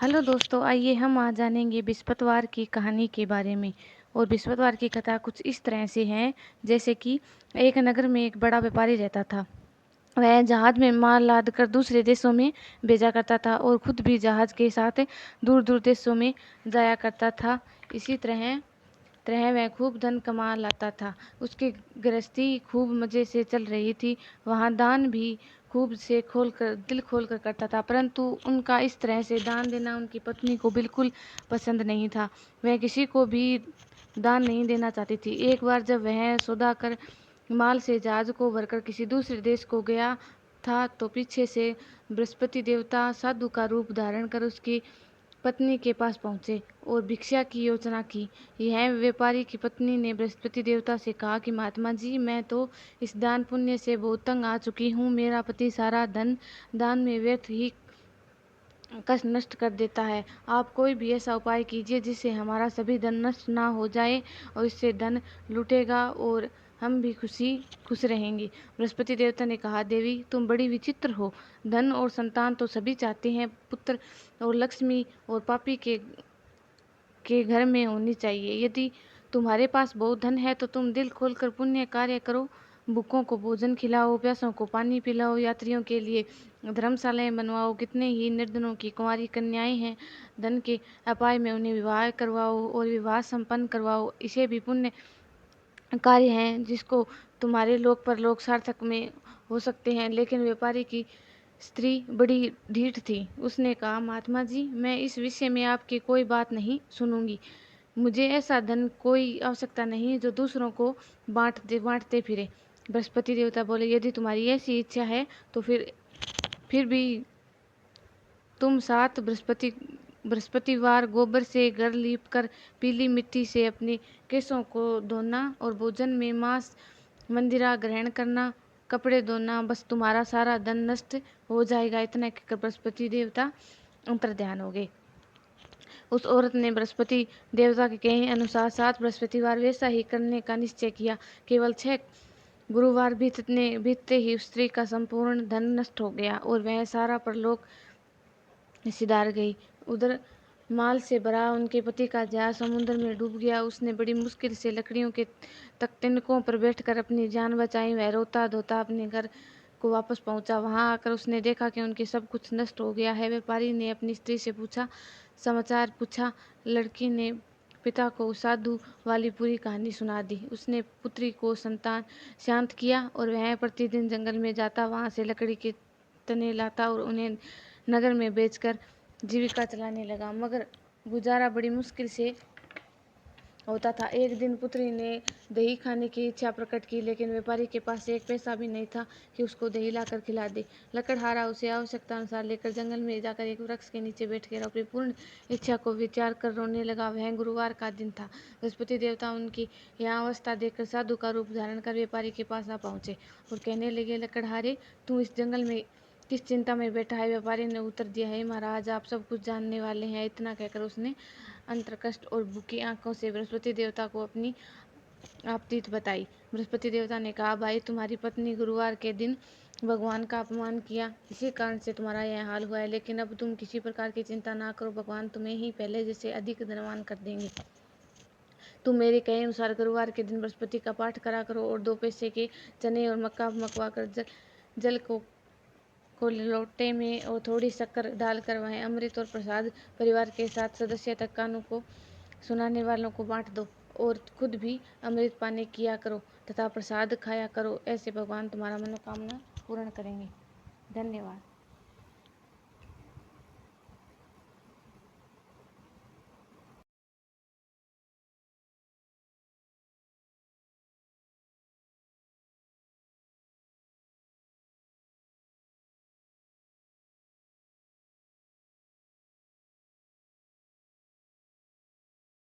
Hello दोस्तों, आइए हम आज जानेंगे बृहस्पतिवार की कहानी के बारे में। और बृहस्पतिवार की कथा कुछ इस तरह से है, जैसे कि एक नगर में एक बड़ा व्यापारी रहता था। वह जहाज में माल लाद कर दूसरे देशों में भेजा करता था और खुद भी जहाज के साथ दूर दूर देशों में जाया करता था। इसी तरह तरह वह खूब धन कमा लाता था। उसकी गृहस्थी खूब मज़े से चल रही थी। वहाँ दान भी खूब से दिल खोल कर करता था, परंतु उनका इस तरह से दान देना उनकी पत्नी को बिल्कुल पसंद नहीं था। वह किसी को भी दान नहीं देना चाहती थी। एक बार जब वह सौदा कर माल से जहाज को भरकर किसी दूसरे देश को गया था, तो पीछे से बृहस्पति देवता साधु का रूप धारण कर उसकी पत्नी के पास पहुंचे और भिक्षा की याचना की। यह व्यापारी की पत्नी ने बृहस्पति देवता से कहा कि महात्मा जी, मैं तो इस दान पुण्य से बहुत तंग आ चुकी हूँ। मेरा पति सारा धन दान में व्यर्थ ही कष्ट नष्ट कर देता है। आप कोई भी ऐसा उपाय कीजिए जिससे हमारा सभी धन नष्ट ना हो जाए और इससे धन लूटेगा और हम भी खुश रहेंगे। बृहस्पति देवता ने कहा, देवी तुम बड़ी विचित्र हो। धन और संतान तो सभी चाहते हैं, पुत्र और लक्ष्मी और पापी के घर में होनी चाहिए। यदि तुम्हारे पास बहुत धन है तो तुम दिल खोलकर पुण्य कार्य करो। भूखों को भोजन खिलाओ, प्यासों को पानी पिलाओ, यात्रियों के लिए धर्मशालाएं बनवाओ। कितने ही निर्धनों की कुंवारी कन्याएं हैं, धन के अपाय में उन्हें विवाह करवाओ और विवाह संपन्न करवाओ। इसे भी पुण्य कार्य हैं जिसको तुम्हारे लोक परलोक सार्थक में हो सकते हैं। लेकिन व्यापारी की स्त्री बड़ी ढीठ थी। उसने कहा, महात्मा जी, मैं इस विषय में आपकी कोई बात नहीं सुनूंगी। मुझे ऐसा धन कोई आवश्यकता नहीं जो दूसरों को बांटते फिरे। बृहस्पति देवता बोले, यदि तुम्हारी ऐसी इच्छा है तो फिर भी तुम सात बृहस्पतिवार गोबर से घर लीप कर पीली मिट्टी से अपने केशों को धोना और भोजन में मांस मंदिरा ग्रहण करना, कपड़े धोना, बस तुम्हारा सारा धन नष्ट हो जाएगा। इतना कहकर बृहस्पति देवता अंतर्ध्यान हो गए। उस औरत ने बृहस्पति देवता के कहे अनुसार 7 बृहस्पतिवार वैसा ही करने का निश्चय किया। केवल 6 गुरुवार बीतते ही उस स्त्री का संपूर्ण धन नष्ट हो गया और वह सारा परलोक सिधार गई। उधर माल से भरा उनके पति का जहाज समुद्र में डूब गया। उसने बड़ी मुश्किल से लकड़ियों के तख्तिनकों पर बैठकर अपनी जान बचाई। वह रोता धोता अपने घर को वापस पहुंचा। वहां आकर उसने देखा कि उनके सब कुछ नष्ट हो गया है। व्यापारी ने अपनी स्त्री से समाचार पूछा। लड़की ने पिता को साधु वाली पूरी कहानी सुना दी। उसने पुत्री को शांत किया और वह प्रतिदिन जंगल में जाता, वहां से लकड़ी के तने लाता और उन्हें नगर में बेचकर जीविका चलाने लगा। मगर गुजारा बड़ी मुश्किल से होता था। एक दिन पुत्री ने दही खाने की इच्छा प्रकट की, लेकिन व्यापारी के पास एक पैसा भी नहीं था कि उसको दही लाकर खिला दे। लकड़हारा उसे आवश्यकता अनुसार लेकर जंगल में जाकर एक वृक्ष के नीचे बैठकर अपनी पूर्ण इच्छा को विचार कर रोने लगा। वह गुरुवार का दिन था। बृहस्पति देवता उनकी यह अवस्था देखकर साधु का रूप धारण कर व्यापारी के पास आ पहुंचे और कहने लगे, लकड़हारे, तू इस जंगल में किस चिंता में बैठा है? व्यापारी ने उत्तर दिया, है महाराज, आप सब कुछ जानने वाले हैं। इतना कहकर उसने अंतरकष्ट और भूखी आंखों से बृहस्पति देवता को अपनी आपतीत बताई। बृहस्पति देवता ने कहा, भाई, तुम्हारी पत्नी गुरुवार के दिन भगवान का अपमान किया, इसी कारण से तुम्हारा यह हाल हुआ है। लेकिन अब तुम किसी प्रकार की चिंता ना करो, भगवान तुम्हें ही पहले जैसे अधिक धनवान कर देंगे। तुम मेरे कहे अनुसार गुरुवार के दिन बृहस्पति का पाठ करा करो और 2 पैसे के चने और मक्का मकवा कर जल को लोटे में और थोड़ी शक्कर डालकर वह अमृत और प्रसाद परिवार के साथ सदस्य तक कानों को सुनाने वालों को बांट दो और खुद भी अमृत पाने किया करो तथा प्रसाद खाया करो। ऐसे भगवान तुम्हारा मनोकामना पूर्ण करेंगे। धन्यवाद।